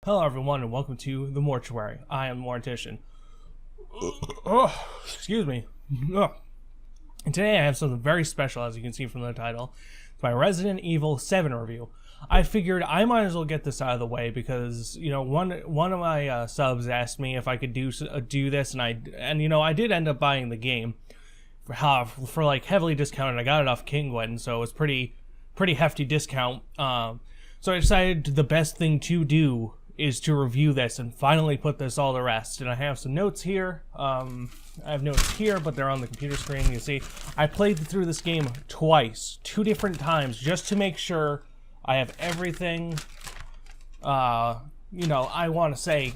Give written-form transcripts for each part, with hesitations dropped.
Hello everyone and welcome to the Mortuary. I am Mortician. Oh, excuse me. Oh. And today I have something very special, as you can see from the title. It's my Resident Evil 7 review. I figured I might as well get this out of the way because, you know, one of my subs asked me if I could do this, and I did end up buying the game for like heavily discounted. I got it off Kingwin, so it was pretty hefty discount. So I decided the best thing to do is to review this and finally put this all to rest. And I have some notes here. I have notes here, but they're on the computer screen. You see, I played through this game twice, 2 different times, just to make sure I have everything, I want to say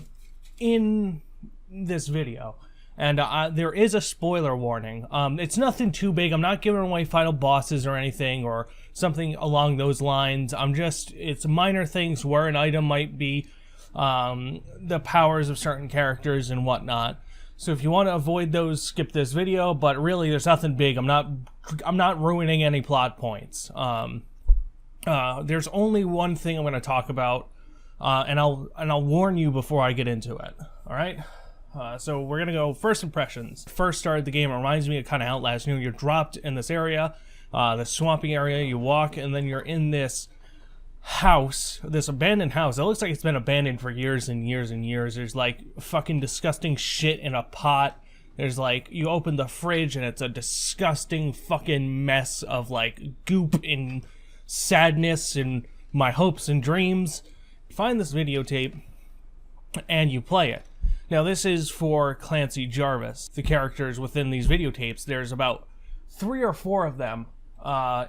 in this video. And there is a spoiler warning. It's nothing too big. I'm not giving away final bosses or anything or something along those lines. It's minor things where an item might be, the powers of certain characters and whatnot. So if you want to avoid those, skip this video. But really, there's nothing big. I'm not ruining any plot points. There's only one thing I'm going to talk about, and I'll warn you before I get into it. All right. So we're gonna go first impressions. First started the game, it reminds me of kind of Outlast. You know, you're dropped in this area, the swampy area. You walk, and then you're in this house, this abandoned house. It looks like it's been abandoned for years and years and years. There's like fucking disgusting shit in a pot. There's like, you open the fridge and it's a disgusting fucking mess of like goop and sadness and my hopes and dreams. Find this videotape and you play it. Now this is for Clancy Jarvis. The characters within these videotapes, there's about 3 or 4 of them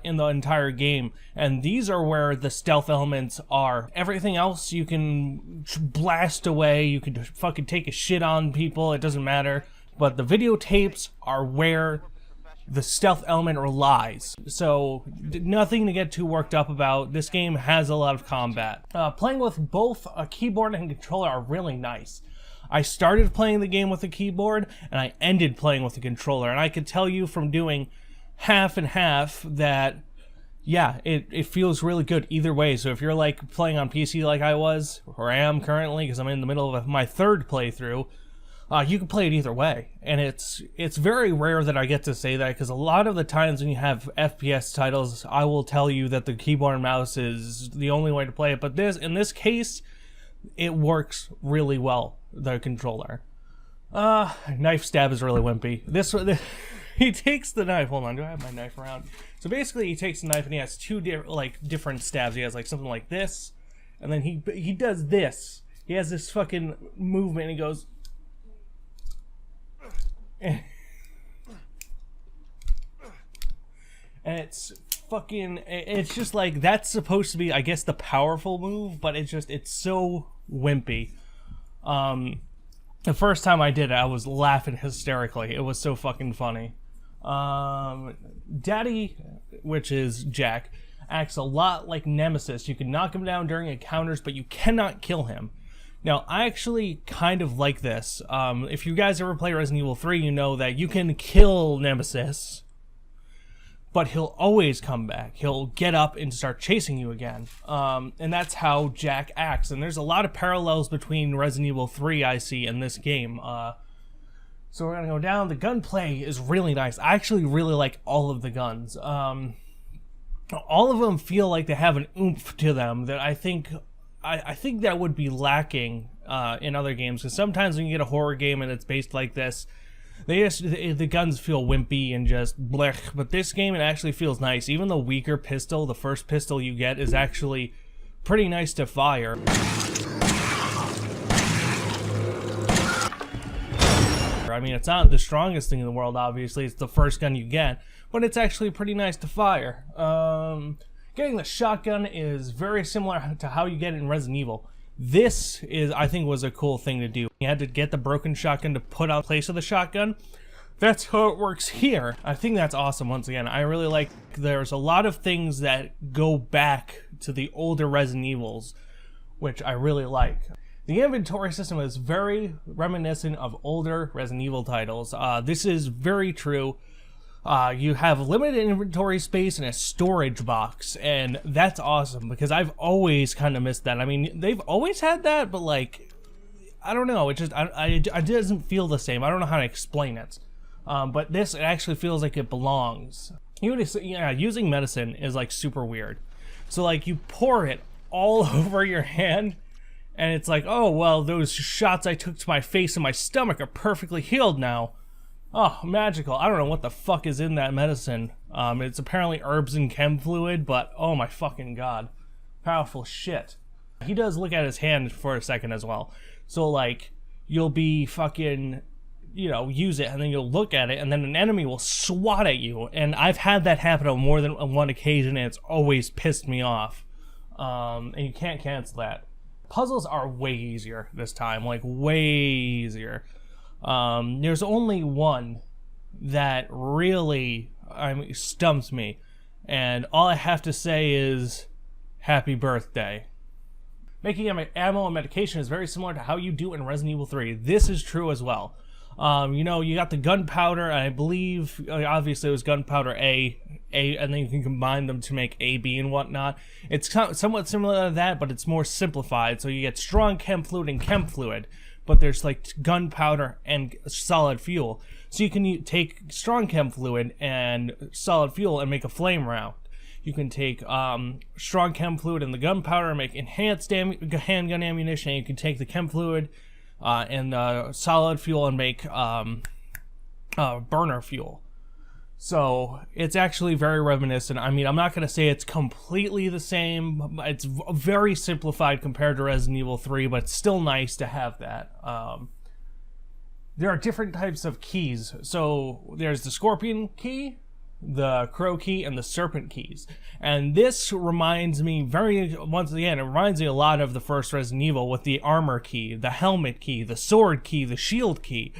in the entire game, and these are where the stealth elements are. Everything else you can blast away, you can fucking take a shit on people, it doesn't matter, but the videotapes are where the stealth element relies. So nothing to get too worked up about. This game has a lot of combat. Playing with both a keyboard and controller are really nice. I started playing the game with a keyboard, and I ended playing with a controller, and I could tell you from doing half and half that, yeah, it feels really good either way. So if you're like playing on PC like I was, or I am currently, because I'm in the middle of my 3rd playthrough, you can play it either way. And it's very rare that I get to say that, because a lot of the times when you have FPS titles, I will tell you that the keyboard and mouse is the only way to play it. But in this case, it works really well, the controller. Knife stab is really wimpy. He takes the knife. Hold on, do I have my knife around? So basically, he takes the knife and he has 2 different stabs. He has like something like this, and then he does this. He has this fucking movement, and he goes. And it's just like, that's supposed to be, I guess, the powerful move, but it's so wimpy. The first time I did it, I was laughing hysterically. It was so fucking funny. Daddy, which is Jack, acts a lot like Nemesis. You can knock him down during encounters, but you cannot kill him. Now, I actually kind of like this. If you guys ever play Resident Evil 3, you know that you can kill Nemesis, but he'll always come back. He'll get up and start chasing you again. And that's how Jack acts. And there's a lot of parallels between Resident Evil 3 I see in this game. So we're going to go down. The gunplay is really nice. I actually really like all of the guns. All of them feel like they have an oomph to them that I think that would be lacking in other games. Because sometimes when you get a horror game and it's based like this, the guns feel wimpy and just blech. But this game, it actually feels nice. Even the weaker pistol, the first pistol you get, is actually pretty nice to fire. I mean, it's not the strongest thing in the world, obviously. It's the first gun you get, but it's actually pretty nice to fire. Getting the shotgun is very similar to how you get it in Resident Evil. This I think was a cool thing to do. You had to get the broken shotgun to put out place of the shotgun. That's how it works here. I think that's awesome. Once again, I really like, there's a lot of things that go back to the older Resident Evils, which I really like. The inventory system is very reminiscent of older Resident Evil titles. This is very true. You have limited inventory space and a storage box, and that's awesome because I've always kind of missed that. I mean, they've always had that, but like, I don't know. It just it doesn't feel the same. I don't know how to explain it. But this, it actually feels like it belongs. Using medicine is like super weird. So like you pour it all over your hand, and it's like, oh well, those shots I took to my face and my stomach are perfectly healed now. Oh, magical. I don't know what the fuck is in that medicine. It's apparently herbs and chem fluid, but oh my fucking god. Powerful shit. He does look at his hand for a second as well. So like, you'll be fucking, you know, use it, and then you'll look at it, and then an enemy will swat at you. And I've had that happen on more than one occasion, and it's always pissed me off. And you can't cancel that. Puzzles are way easier this time, like way easier. There's only one that really stumps me, and all I have to say is happy birthday. Making ammo and medication is very similar to how you do in Resident Evil 3. This is true as well. You know, you got the gunpowder, and I believe, obviously it was gunpowder A, and then you can combine them to make A, B, and whatnot. It's somewhat similar to that, but it's more simplified. So you get strong chem fluid and chem fluid, but there's like gunpowder and solid fuel. So you can take strong chem fluid and solid fuel and make a flame round. You can take strong chem fluid and the gunpowder and make enhanced handgun ammunition. You can take the chem fluid and solid fuel and make burner fuel. So it's actually very reminiscent. I mean, I'm not going to say it's completely the same. It's very simplified compared to Resident Evil 3, but it's still nice to have that. There are different types of keys. So there's the Scorpion key, the Crow key, and the Serpent keys. And this reminds me once again, it reminds me a lot of the first Resident Evil with the armor key, the helmet key, the sword key, the shield key.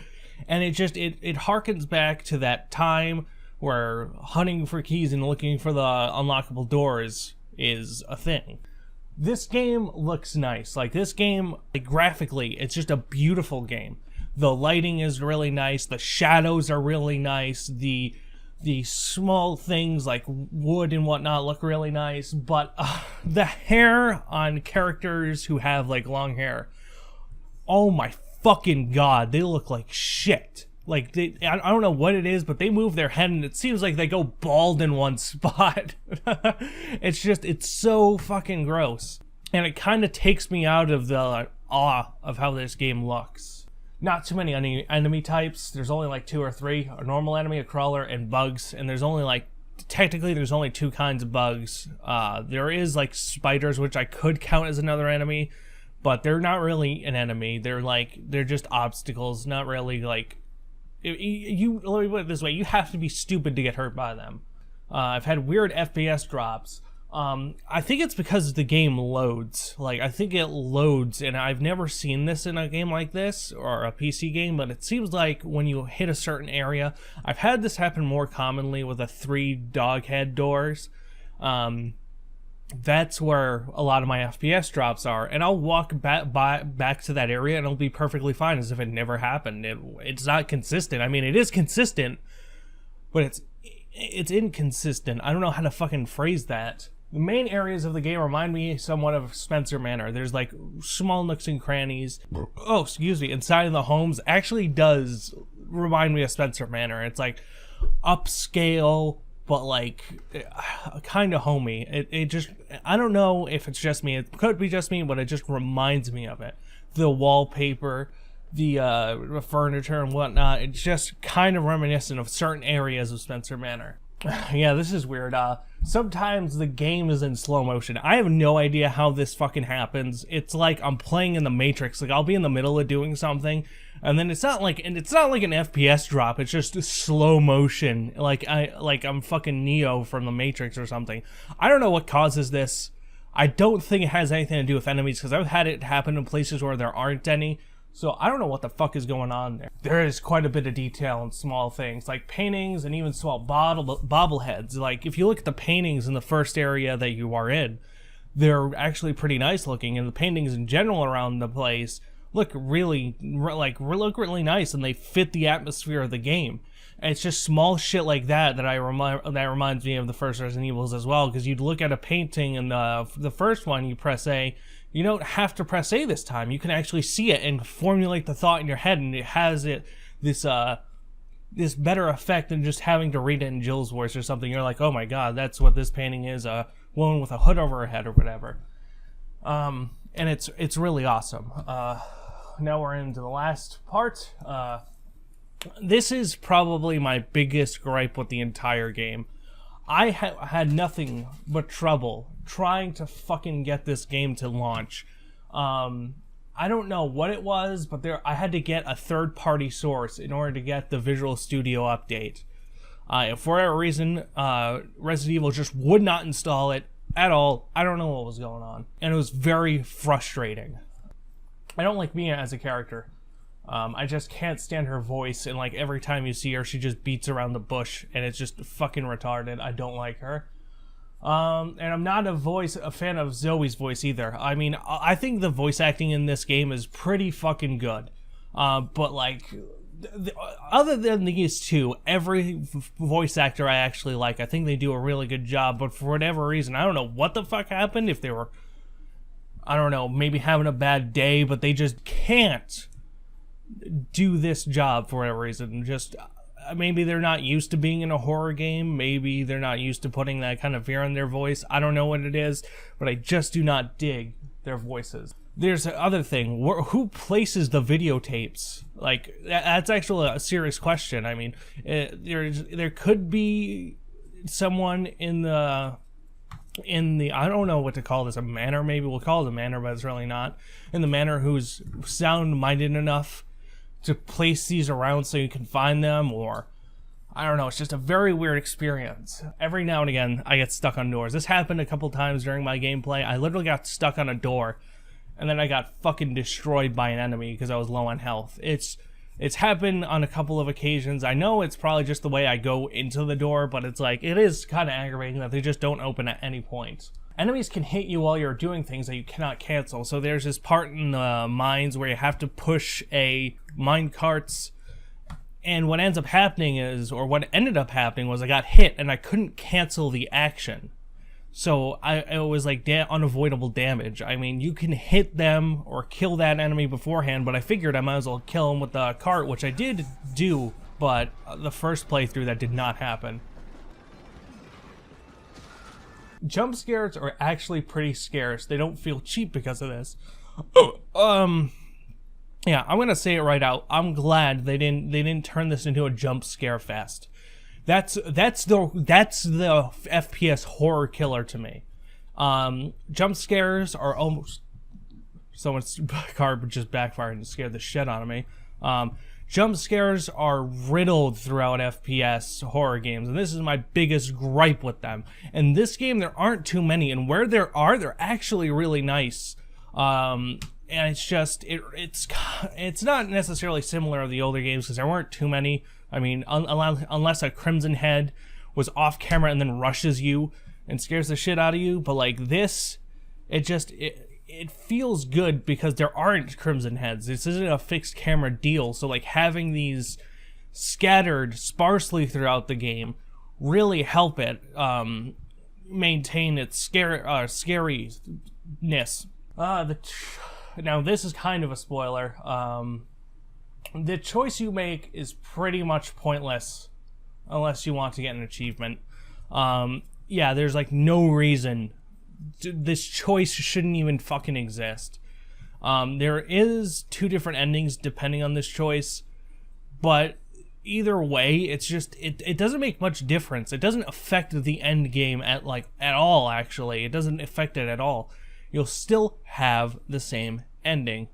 And it harkens back to that time where hunting for keys and looking for the unlockable doors is a thing. This game looks nice. Like, this game, like, graphically, it's just a beautiful game. The lighting is really nice. The shadows are really nice. The small things like wood and whatnot look really nice. But the hair on characters who have, like, long hair, oh my fucking god, they look like shit. Like, I don't know what it is, but they move their head and it seems like they go bald in one spot. It's so fucking gross. And it kind of takes me out of the awe of how this game looks. Not too many enemy types. There's only like 2 or 3. A normal enemy, a crawler, and bugs. And there's only like, technically there's only 2 kinds of bugs. There is like spiders, which I could count as another enemy, but they're not really an enemy. They're just obstacles, not really like... let me put it this way, you have to be stupid to get hurt by them. I've had weird FPS drops. I think it's because the game loads. Like, I think it loads, and I've never seen this in a game like this, or a PC game, but it seems like when you hit a certain area, I've had this happen more commonly with the 3 dog head doors. That's where a lot of my FPS drops are, and I'll walk back to that area and it'll be perfectly fine as if it never happened. It's not consistent. I mean, it is consistent, but it's inconsistent. I don't know how to fucking phrase that. The main areas of the game remind me somewhat of Spencer Manor. There's like small nooks and crannies. Oh, excuse me. Inside of the homes actually does remind me of Spencer Manor. It's like upscale, but like kind of homey. It just, I don't know if it's just me. It could be just me, but it just reminds me of it. The wallpaper, the furniture and whatnot, it's just kind of reminiscent of certain areas of Spencer Manor. Yeah, this is weird. Sometimes the game is in slow motion. I have no idea how this fucking happens. It's like I'm playing in the Matrix. Like, I'll be in the middle of doing something, and then it's not like an FPS drop. It's just slow motion. Like I'm fucking Neo from the Matrix or something. I don't know what causes this. I don't think it has anything to do with enemies, because I've had it happen in places where there aren't any. So I don't know what the fuck is going on there. There is quite a bit of detail in small things, like paintings and even small bobbleheads. Like, if you look at the paintings in the first area that you are in, they're actually pretty nice looking, and the paintings in general around the place look really nice, and they fit the atmosphere of the game. And it's just small shit like that that reminds me of the first Resident Evils as well, because you'd look at a painting and the first one, you press A, you don't have to press A this time. You can actually see it and formulate the thought in your head, and it has this better effect than just having to read it in Jill's voice or something. You're like, oh my god, that's what this painting is, a woman with a hood over her head or whatever. And it's really awesome. Now we're into the last part. This is probably my biggest gripe with the entire game. I had nothing but trouble trying to fucking get this game to launch. I don't know what it was, but I had to get a third-party source in order to get the Visual Studio update. For whatever reason, Resident Evil just would not install it at all. I don't know what was going on, and it was very frustrating. I don't like Mia as a character. I just can't stand her voice, and like every time you see her, she just beats around the bush, and it's just fucking retarded. I don't like her. And I'm not a fan of Zoe's voice either. I mean, I think the voice acting in this game is pretty fucking good. But like, other than these two, every voice actor I actually like. I think they do a really good job, but for whatever reason, I don't know what the fuck happened. If they were, I don't know, maybe having a bad day, but they just can't do this job for whatever reason. Just maybe they're not used to being in a horror game. Maybe they're not used to putting that kind of fear in their voice. I don't know what it is, but I just do not dig their voices. There's the other thing. Who places the videotapes? Like, that's actually a serious question. I mean, there could be someone in the I don't know what to call this, a manor maybe. We'll call it a manor, but it's really not. In the manor, who's sound-minded enough to place these around so you can find them, or I don't know, it's just a very weird experience. Every now and again, I get stuck on doors. This happened a couple times during my gameplay. I literally got stuck on a door, and then I got fucking destroyed by an enemy because I was low on health. It's happened on a couple of occasions. I know it's probably just the way I go into the door, but it's like, it is kind of aggravating that they just don't open at any point. Enemies can hit you while you're doing things that you cannot cancel. So there's this part in the mines where you have to push a mine carts, and what ends up happening is, or what ended up happening was, I got hit and I couldn't cancel the action. So it was like unavoidable damage. I mean, you can hit them or kill that enemy beforehand, but I figured I might as well kill him with the cart, which I did do, but the first playthrough that did not happen. Jump scares are actually pretty scarce. They don't feel cheap because of this. Yeah, I'm gonna say it right out. I'm glad they didn't turn this into a jump scare fest. That's the FPS horror killer to me. Jump scares are almost, someone's car just backfired and scared the shit out of me. Jump scares are riddled throughout FPS horror games, and this is my biggest gripe with them. In this game, there aren't too many, and where there are, they're actually really nice. And it's just, it's not necessarily similar to the older games, because there weren't too many. I mean, unless a Crimson Head was off camera and then rushes you and scares the shit out of you. But like this, it feels good because there aren't Crimson Heads. This isn't a fixed camera deal. So like having these scattered sparsely throughout the game really help it maintain its scariness. Now this is kind of a spoiler. The choice you make is pretty much pointless unless you want to get an achievement. Yeah, there's like no reason. This choice shouldn't even fucking exist. There is 2 different endings depending on this choice, but either way, it's just, it doesn't make much difference. It doesn't affect the end game at all, actually. It doesn't affect it at all. You'll still have the same ending.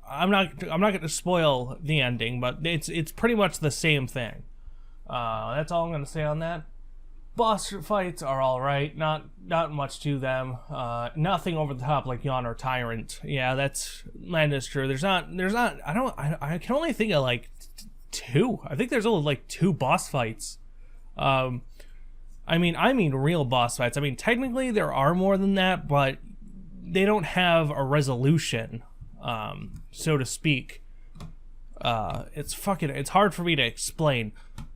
I'm not going to spoil the ending, but it's pretty much the same thing. That's all I'm going to say on that. Boss fights are all right. Not much to them. Nothing over the top like Yawn or Tyrant. Yeah, that is true. There's not. I can only think of like 2. I think there's only like 2 boss fights. I mean real boss fights. I mean, technically there are more than that, but they don't have a resolution, so to speak. It's hard for me to explain.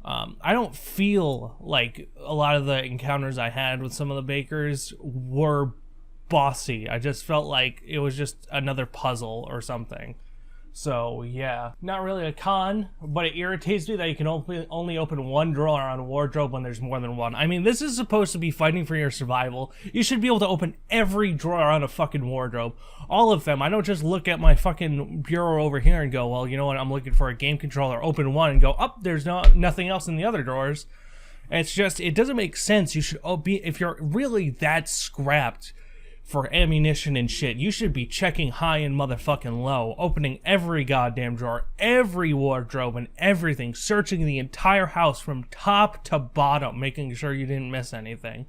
I don't feel like a lot of the encounters I had with some of the bakers were bossy. I just felt like it was just another puzzle or something. So yeah, not really a con, but it irritates me that you can only open one drawer on a wardrobe when there's more than one. I mean, this is supposed to be fighting for your survival. You should be able to open every drawer on a fucking wardrobe. All of them. I don't just look at my fucking bureau over here and go, well, you know what, I'm looking for a game controller, open one and go, there's nothing else in the other drawers. It's just, it doesn't make sense. You should if you're really that scrapped for ammunition and shit, you should be checking high and motherfucking low, opening every goddamn drawer, every wardrobe and everything, searching the entire house from top to bottom, making sure you didn't miss anything.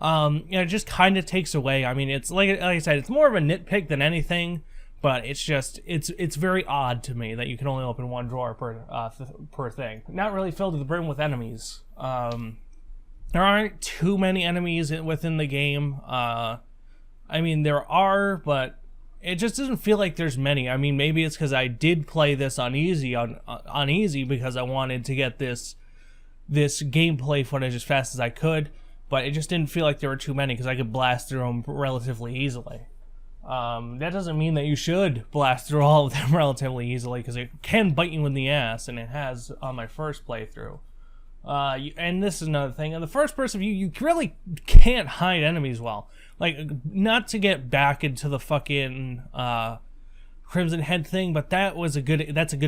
It just kind of takes away. I mean, it's like I said, it's more of a nitpick than anything, but it's just, it's very odd to me that you can only open one drawer per thing. Not really filled to the brim with enemies. There aren't too many enemies within the game. I mean, there are, but it just doesn't feel like there's many. I mean, maybe it's because I did play this on easy because I wanted to get this gameplay footage as fast as I could, but it just didn't feel like there were too many because I could blast through them relatively easily. That doesn't mean that you should blast through all of them relatively easily, because it can bite you in the ass, and it has on my first playthrough. And this is another thing. In the first person view, you really can't hide enemies well. Like, not to get back into the fucking Crimson Head thing, but that's a good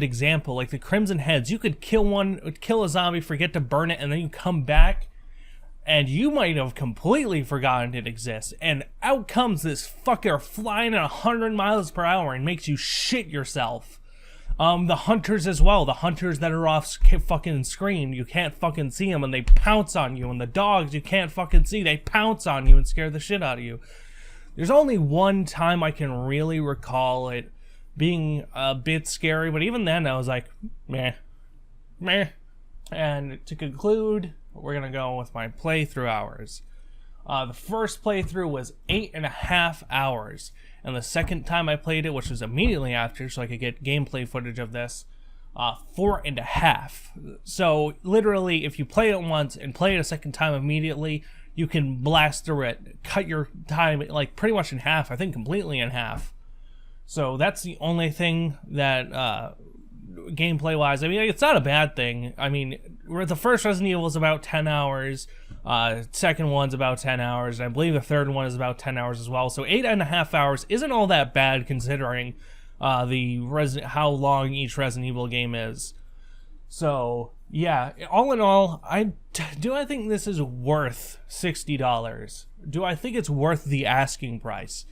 example. Like the Crimson Heads, you could kill a zombie, forget to burn it, and then you come back, and you might have completely forgotten it exists. And out comes this fucker flying at 100 miles per hour and makes you shit yourself. The hunters as well. The hunters that are off fucking screen. You can't fucking see them and they pounce on you. And the dogs you can't fucking see. They pounce on you and scare the shit out of you. There's only one time I can really recall it being a bit scary. But even then I was like, meh. And to conclude, we're going to go with my playthrough hours. The first playthrough was 8.5 hours. And the second time I played it, which was immediately after, so I could get gameplay footage of this, 4.5. So literally, if you play it once and play it a second time immediately, you can blast through it, cut your time like pretty much in half. I think completely in half. So that's the only thing that gameplay-wise, I mean, it's not a bad thing. I mean, the first Resident Evil is about 10 hours. Second one's about 10 hours, and I believe the third one is about 10 hours as well. So 8.5 hours isn't all that bad considering how long each Resident Evil game is. So yeah, all in all, do I think this is worth $60? Do I think it's worth the asking price?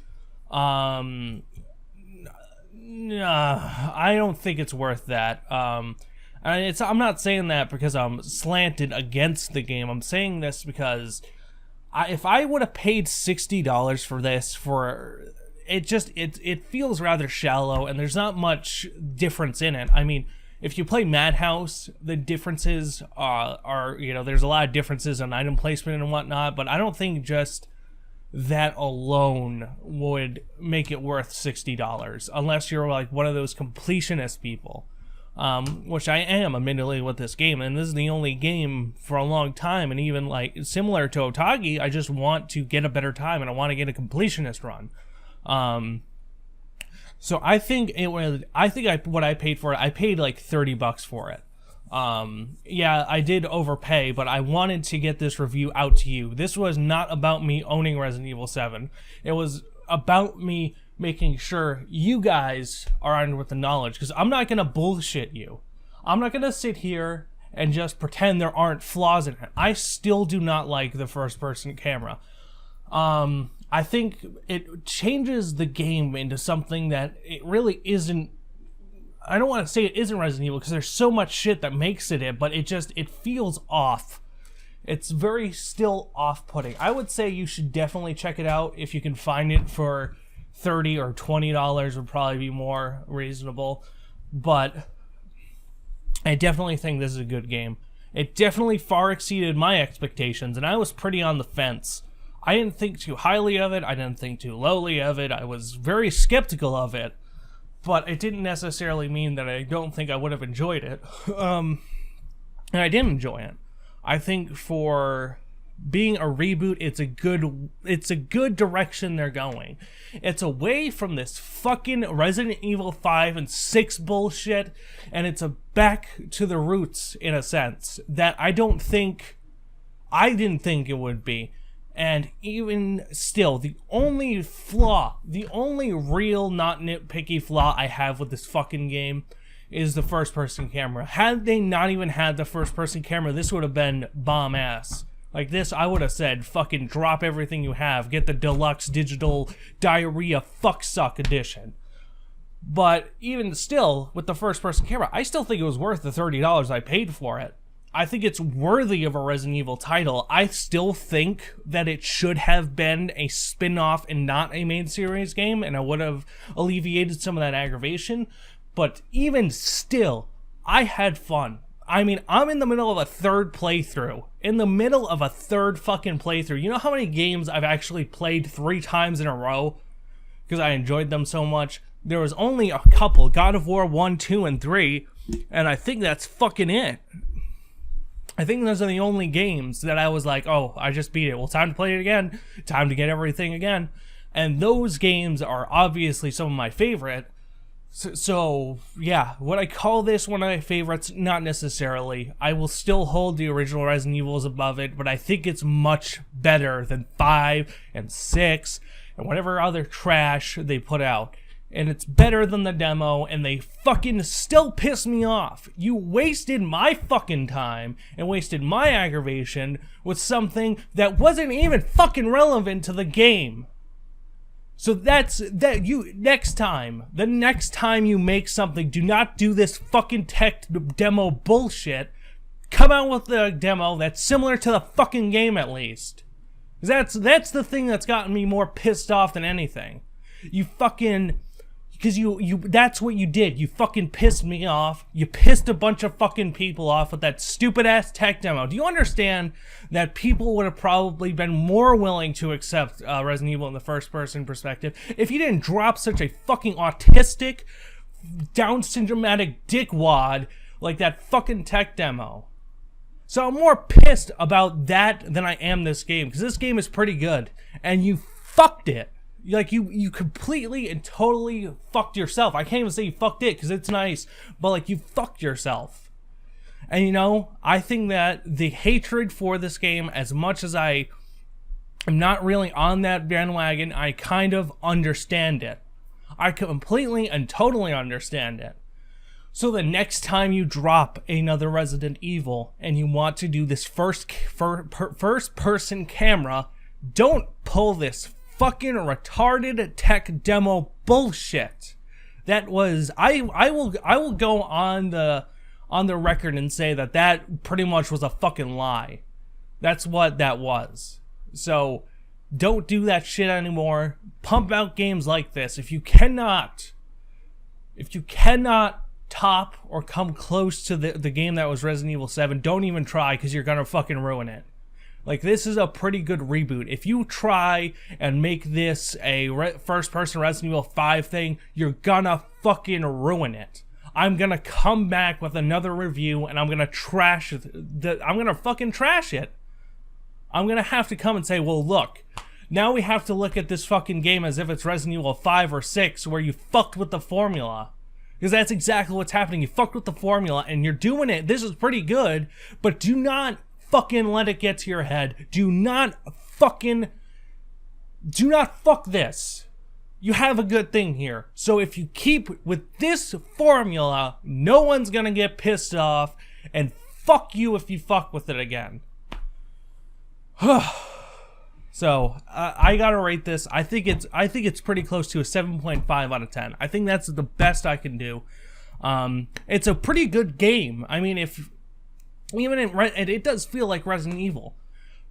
Nah, I don't think it's worth that. And I'm not saying that because I'm slanted against the game. I'm saying this because if I would have paid $60 for this, it feels rather shallow, and there's not much difference in it. I mean, if you play Madhouse, the differences are there's a lot of differences on item placement and whatnot, but I don't think just that alone would make it worth $60 unless you're like one of those completionist people. Which I am, admittedly, with this game, and this is the only game for a long time, and even like similar to Otage, I just want to get a better time, and I want to get a completionist run. So I think what I paid for it, I paid like $30 for it. Yeah, I did overpay, but I wanted to get this review out to you. This was not about me owning Resident Evil 7. It was about me making sure you guys are armed with the knowledge, because I'm not going to bullshit you. I'm not going to sit here and just pretend there aren't flaws in it. I still do not like the first-person camera. I think it changes the game into something that it really isn't. I don't want to say it isn't Resident Evil, because there's so much shit that makes it, but it feels off. It's very still off-putting. I would say you should definitely check it out if you can find it for $30 or $20 would probably be more reasonable, but I definitely think this is a good game. It definitely far exceeded my expectations, and I was pretty on the fence. I didn't think too highly of it, I didn't think too lowly of it, I was very skeptical of it, but it didn't necessarily mean that I don't think I would have enjoyed it. and I did enjoy it. I think for being a reboot, it's a good direction they're going. It's away from this fucking Resident Evil 5 and 6 bullshit, and it's a back to the roots in a sense that I didn't think it would be. And even still, the only real not nitpicky flaw I have with this fucking game is the first person camera. Had they not even had the first person camera, this would have been bomb ass. Like this, I would have said, fucking drop everything you have, get the deluxe digital diarrhea fucksuck edition. But even still, with the first person camera, I still think it was worth the $30 I paid for it. I think it's worthy of a Resident Evil title. I still think that it should have been a spin-off and not a main series game, and I would have alleviated some of that aggravation. But even still, I had fun. I mean, I'm in the middle of a third playthrough. In the middle of a third fucking playthrough. You know how many games I've actually played 3 times in a row? Because I enjoyed them so much. There was only a couple. God of War 1, 2, and 3. And I think that's fucking it. I think those are the only games that I was like, oh, I just beat it. Well, time to play it again. Time to get everything again. And those games are obviously some of my favorite. So, yeah, would I call this one of my favorites? Not necessarily. I will still hold the original Resident Evils above it, but I think it's much better than 5 and 6 and whatever other trash they put out. And it's better than the demo, and they fucking still piss me off. You wasted my fucking time and wasted my aggravation with something that wasn't even fucking relevant to the game. So the next time you make something, do not do this fucking tech demo bullshit. Come out with a demo that's similar to the fucking game at least. That's the thing that's gotten me more pissed off than anything. You fucking... Because that's what you did. You fucking pissed me off. You pissed a bunch of fucking people off with that stupid-ass tech demo. Do you understand that people would have probably been more willing to accept Resident Evil in the first-person perspective if you didn't drop such a fucking autistic, Down syndromatic dickwad like that fucking tech demo? So I'm more pissed about that than I am this game, because this game is pretty good, and you fucked it. Like, you completely and totally fucked yourself. I can't even say you fucked it, because it's nice, but, like, you fucked yourself. And, you know, I think that the hatred for this game, as much as I am not really on that bandwagon, I kind of understand it. I completely and totally understand it. So the next time you drop another Resident Evil, and you want to do this first-person camera, don't pull this fucking retarded tech demo bullshit. That was I will go on the record and say that pretty much was a fucking lie. That's what that was. So don't do that shit anymore. Pump out games like this. If you cannot top or come close to the game that was Resident Evil 7, don't even try, because you're gonna fucking ruin it. Like, this is a pretty good reboot. If you try and make this a first-person Resident Evil 5 thing, you're gonna fucking ruin it. I'm gonna come back with another review, and I'm gonna trash it. I'm gonna fucking trash it. I'm gonna have to come and say, well, look, now we have to look at this fucking game as if it's Resident Evil 5 or 6, where you fucked with the formula. Because that's exactly what's happening. You fucked with the formula, and you're doing it. This is pretty good, but do not fucking let it get to your head. Do not fuck this. You have a good thing here. So if you keep with this formula, no one's gonna get pissed off, and fuck you if you fuck with it again. So I gotta rate this. I think it's pretty close to a 7.5 out of 10. I think that's the best I can do. It's a pretty good game. I mean, it does feel like Resident Evil.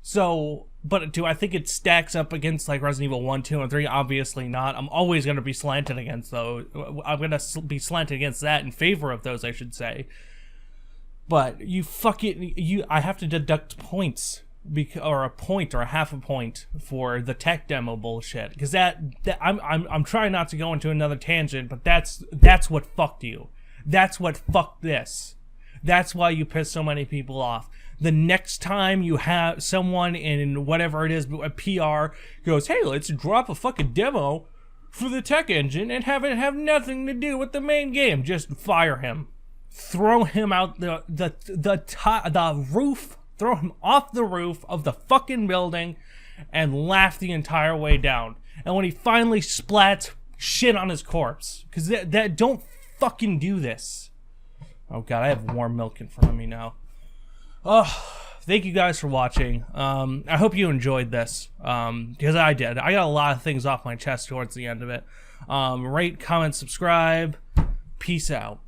So, but do I think it stacks up against like Resident Evil 1, 2, and 3? Obviously not. I'm always going to be slanted against those. I'm going to be slanted against that, in favor of those, I should say. But I have to deduct points, or a point or a half a point for the tech demo bullshit. Because I'm trying not to go into another tangent, but that's what fucked you. That's what fucked this. That's why you piss so many people off. The next time you have someone in whatever it is, a PR goes, hey, let's drop a fucking demo for the tech engine and have it have nothing to do with the main game, just fire him. Throw him out the roof, throw him off the roof of the fucking building and laugh the entire way down. And when he finally splats, shit on his corpse. Because that don't fucking do this. Oh god, I have warm milk in front of me now. Oh, thank you guys for watching. I hope you enjoyed this, because I did. I got a lot of things off my chest towards the end of it. Rate, comment, subscribe. Peace out.